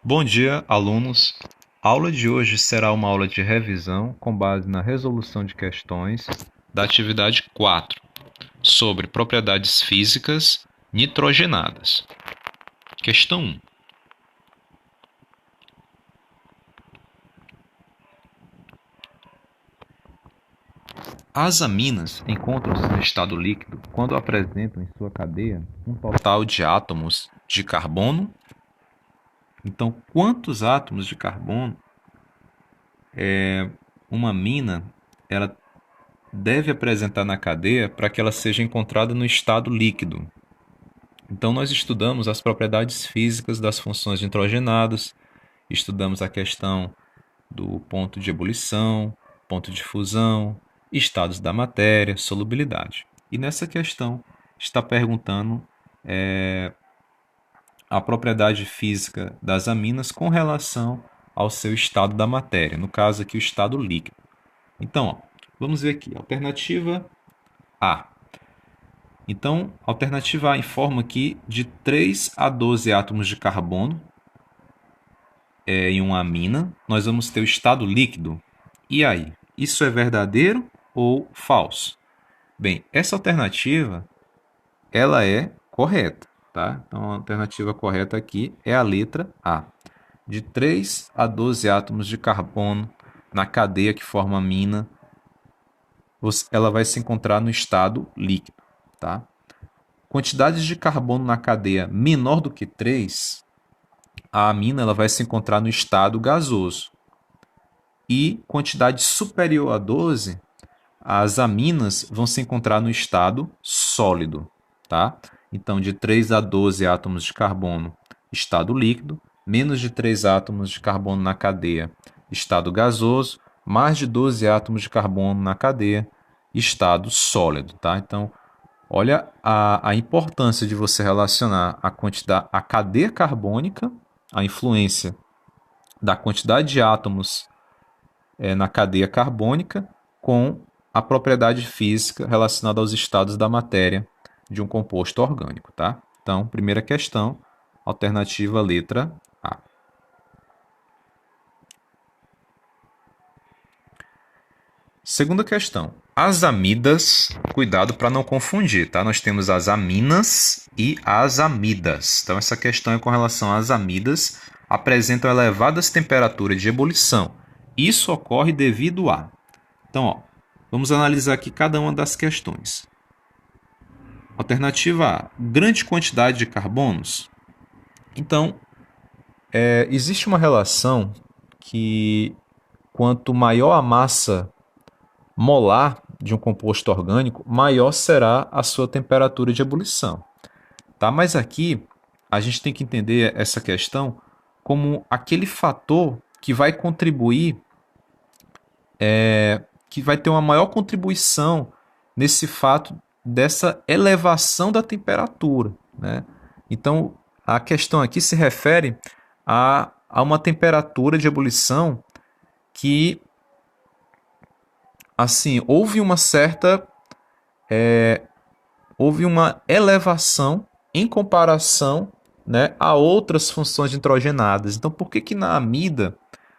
Bom dia, alunos. A aula de hoje será uma aula de revisão com base na resolução de questões da atividade 4, sobre propriedades físicas nitrogenadas. Questão 1. As aminas encontram-se no estado líquido quando apresentam em sua cadeia um total de átomos de carbono. Então, quantos átomos de carbono uma amina ela deve apresentar na cadeia para que ela seja encontrada no estado líquido? Então, nós estudamos as propriedades físicas das funções nitrogenadas, estudamos a questão do ponto de ebulição, ponto de fusão, estados da matéria, solubilidade. E nessa questão está perguntando a propriedade física das aminas com relação ao seu estado da matéria, no caso aqui o estado líquido. Então, vamos ver aqui, alternativa A. Então, a alternativa A informa aqui de 3 a 12 átomos de carbono em uma amina. Nós vamos ter o estado líquido. E aí? Isso é verdadeiro ou falso? Bem, essa alternativa ela é correta, tá? Então, a alternativa correta aqui é a letra A. De 3 a 12 átomos de carbono na cadeia que forma a amina, ela vai se encontrar no estado líquido, tá? Quantidades de carbono na cadeia menor do que 3, a amina ela vai se encontrar no estado gasoso. E quantidade superior a 12, as aminas vão se encontrar no estado sólido, tá? Então, de 3 a 12 átomos de carbono, estado líquido, menos de 3 átomos de carbono na cadeia, estado gasoso, mais de 12 átomos de carbono na cadeia, estado sólido, tá? Então, olha a importância de você relacionar a cadeia carbônica, a influência da quantidade de átomos na cadeia carbônica com a propriedade física relacionada aos estados da matéria de um composto orgânico, tá? Então, primeira questão, alternativa letra A. Segunda questão. As amidas, cuidado para não confundir, tá? Nós temos as aminas e as amidas. Então, essa questão é com relação às amidas, apresentam elevadas temperaturas de ebulição. Isso ocorre devido a... Então, vamos analisar aqui cada uma das questões. Alternativa A, grande quantidade de carbonos. Então, existe uma relação que quanto maior a massa molar de um composto orgânico, maior será a sua temperatura de ebulição. Tá? Mas aqui a gente tem que entender essa questão como aquele fator que vai contribuir, que vai ter uma maior contribuição nesse fato dessa elevação da temperatura, né? Então, a questão aqui se refere a uma temperatura de ebulição que, assim, houve uma elevação em comparação, né, a outras funções nitrogenadas. Então, por que na amida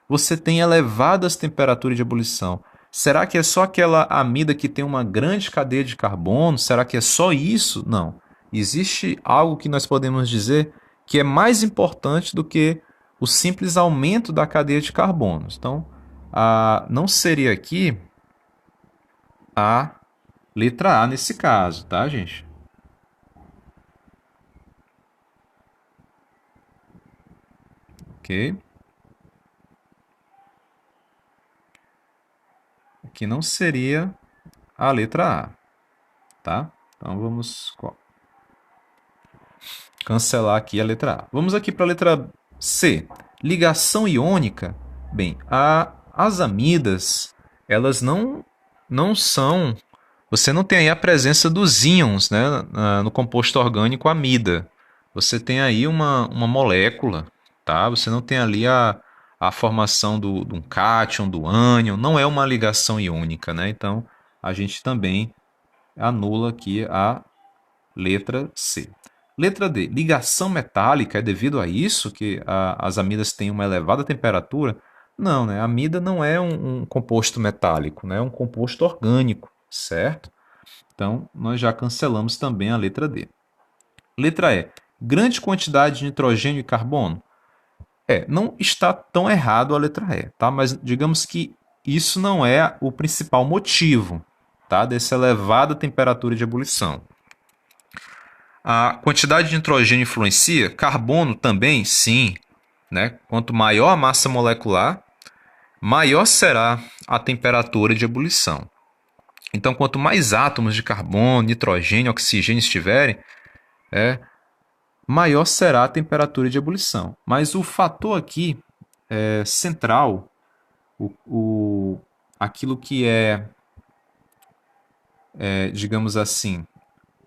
você tem elevadas temperaturas de ebulição? Será que é só aquela amida que tem uma grande cadeia de carbono? Será que é só isso? Não. Existe algo que nós podemos dizer que é mais importante do que o simples aumento da cadeia de carbonos. Então, não seria aqui a letra A nesse caso, tá, gente? Ok. Aqui não seria a letra A, tá? Então vamos cancelar aqui a letra A. Vamos aqui para a letra C. Ligação iônica. Bem, as amidas, elas não são... Você não tem aí a presença dos íons, né, no composto orgânico amida. Você tem aí uma molécula, tá? Você não tem ali a formação de um cátion, do ânion, não é uma ligação iônica, né? Então, a gente também anula aqui a letra C. Letra D, ligação metálica, é devido a isso que as amidas têm uma elevada temperatura? Não, né? A amida não é um composto metálico, né? É um composto orgânico, certo? Então, nós já cancelamos também a letra D. Letra E, grande quantidade de nitrogênio e carbono? Não está tão errado a letra E, tá? Mas digamos que isso não é o principal motivo, tá? Dessa elevada temperatura de ebulição. A quantidade de nitrogênio influencia? Carbono também? Sim. Né? Quanto maior a massa molecular, maior será a temperatura de ebulição. Então, quanto mais átomos de carbono, nitrogênio, oxigênio estiverem, maior será a temperatura de ebulição. Mas o fator aqui central, aquilo que digamos assim,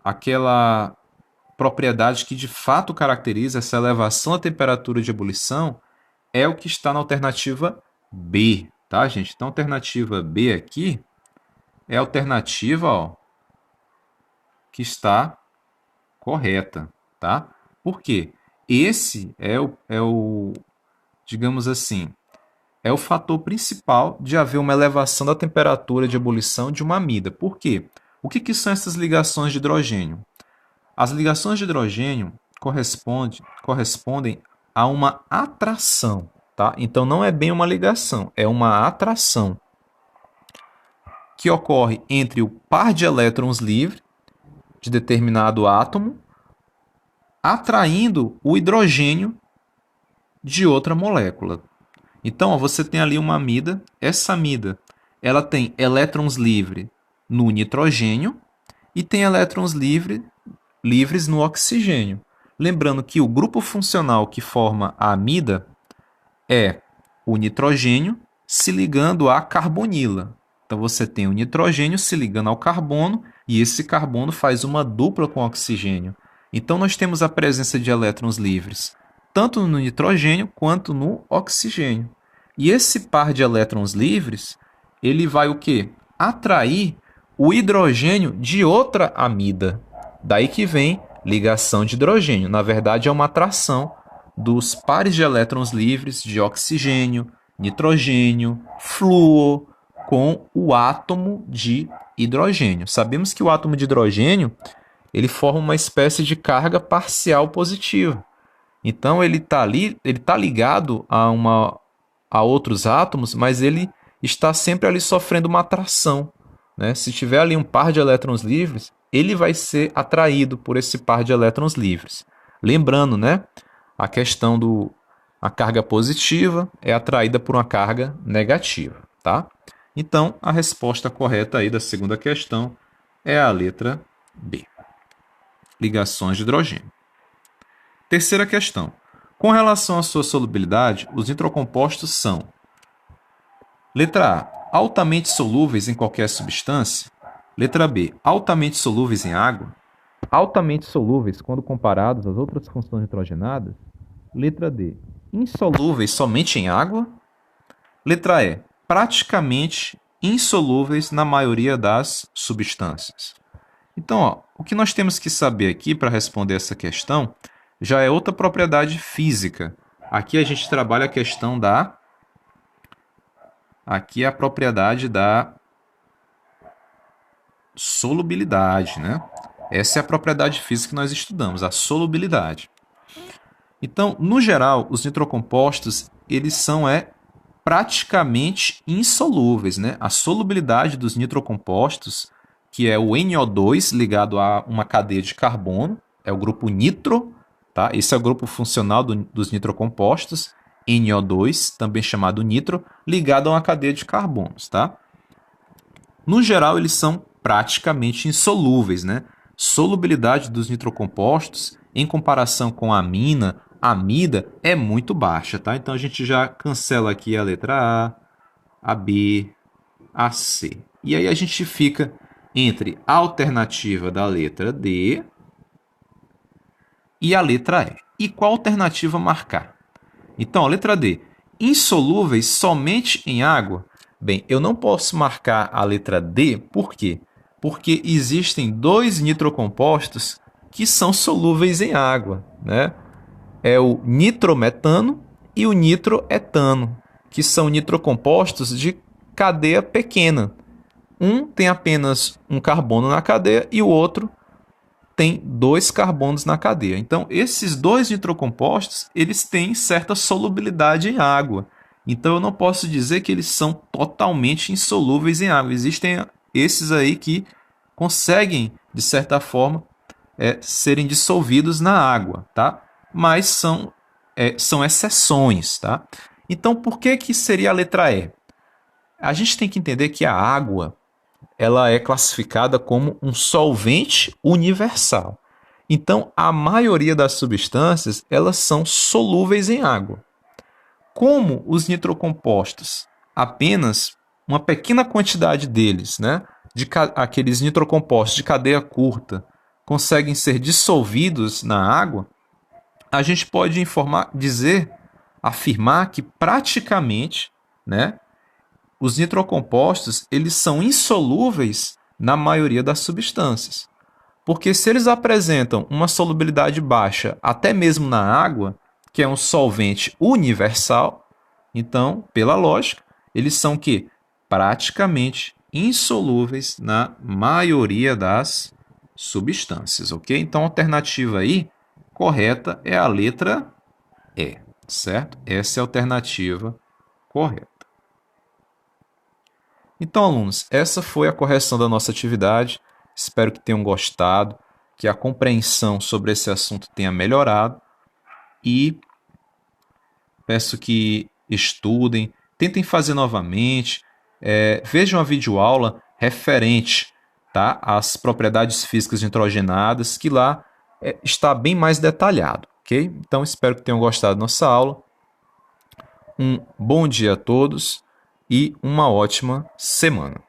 aquela propriedade que de fato caracteriza essa elevação da temperatura de ebulição é o que está na alternativa B, tá, gente? Então, a alternativa B aqui é a alternativa que está correta, tá? Por quê? Esse digamos assim, é o fator principal de haver uma elevação da temperatura de ebulição de uma amida. Por quê? O que são essas ligações de hidrogênio? As ligações de hidrogênio correspondem a uma atração, tá? Então não é bem uma ligação, é uma atração que ocorre entre o par de elétrons livre de determinado átomo atraindo o hidrogênio de outra molécula. Então, você tem ali uma amida, essa amida ela tem elétrons livres no nitrogênio e tem elétrons livres no oxigênio. Lembrando que o grupo funcional que forma a amida é o nitrogênio se ligando à carbonila. Então você tem o nitrogênio se ligando ao carbono e esse carbono faz uma dupla com o oxigênio. Então nós temos a presença de elétrons livres tanto no nitrogênio quanto no oxigênio. E esse par de elétrons livres, ele vai o quê? Atrair o hidrogênio de outra amida. Daí que vem ligação de hidrogênio. Na verdade, é uma atração dos pares de elétrons livres de oxigênio, nitrogênio, flúor com o átomo de hidrogênio. Sabemos que o átomo de hidrogênio ele forma uma espécie de carga parcial positiva. Então ele está ligado a outros átomos, mas ele está sempre ali sofrendo uma atração, né? Se tiver ali um par de elétrons livres, ele vai ser atraído por esse par de elétrons livres. Lembrando, né? A questão a carga positiva é atraída por uma carga negativa, tá? Então, a resposta correta aí da segunda questão é a letra B. Ligações de hidrogênio. Terceira questão. Com relação à sua solubilidade, os nitrocompostos são: letra A, altamente solúveis em qualquer substância. Letra B, altamente solúveis em água. Altamente solúveis quando comparados às outras funções nitrogenadas. Letra D, insolúveis somente em água. Letra E, praticamente insolúveis na maioria das substâncias. Então, o que nós temos que saber aqui para responder essa questão já é outra propriedade física. Aqui a gente trabalha a questão Aqui é a propriedade da solubilidade, né? Essa é a propriedade física que nós estudamos, a solubilidade. Então, no geral, os nitrocompostos, eles são praticamente insolúveis, né? A solubilidade dos nitrocompostos, que é o NO2 ligado a uma cadeia de carbono, é o grupo nitro, tá? Esse é o grupo funcional dos nitrocompostos, NO2, também chamado nitro, ligado a uma cadeia de carbonos, tá? No geral, eles são praticamente insolúveis, né? Solubilidade dos nitrocompostos, em comparação com a amida, é muito baixa, tá? Então, a gente já cancela aqui a letra A B, a C. E aí a gente fica entre a alternativa da letra D e a letra E. E qual alternativa marcar? Então, a letra D, insolúveis somente em água. Bem, eu não posso marcar a letra D, por quê? Porque existem dois nitrocompostos que são solúveis em água, né? É o nitrometano e o nitroetano, que são nitrocompostos de cadeia pequena. Um tem apenas um carbono na cadeia e o outro tem 2 carbonos na cadeia. Então, esses dois nitrocompostos, eles têm certa solubilidade em água. Então, eu não posso dizer que eles são totalmente insolúveis em água. Existem esses aí que conseguem, de certa forma, serem dissolvidos na água, tá? Mas são exceções, tá? Então, por que seria a letra E? A gente tem que entender que a água ela é classificada como um solvente universal. Então, a maioria das substâncias elas são solúveis em água. Como os nitrocompostos, apenas uma pequena quantidade deles, né, aqueles nitrocompostos de cadeia curta, conseguem ser dissolvidos na água, a gente pode afirmar que praticamente, né, os nitrocompostos eles são insolúveis na maioria das substâncias. Porque se eles apresentam uma solubilidade baixa até mesmo na água, que é um solvente universal, então, pela lógica, eles são que praticamente insolúveis na maioria das substâncias, ok? Então, a alternativa aí correta é a letra E, certo? Essa é a alternativa correta. Então, alunos, essa foi a correção da nossa atividade. Espero que tenham gostado, que a compreensão sobre esse assunto tenha melhorado e peço que estudem, tentem fazer novamente, vejam a videoaula referente, tá, às propriedades físicas nitrogenadas, que lá está bem mais detalhado, ok? Então, espero que tenham gostado da nossa aula. Um bom dia a todos e uma ótima semana.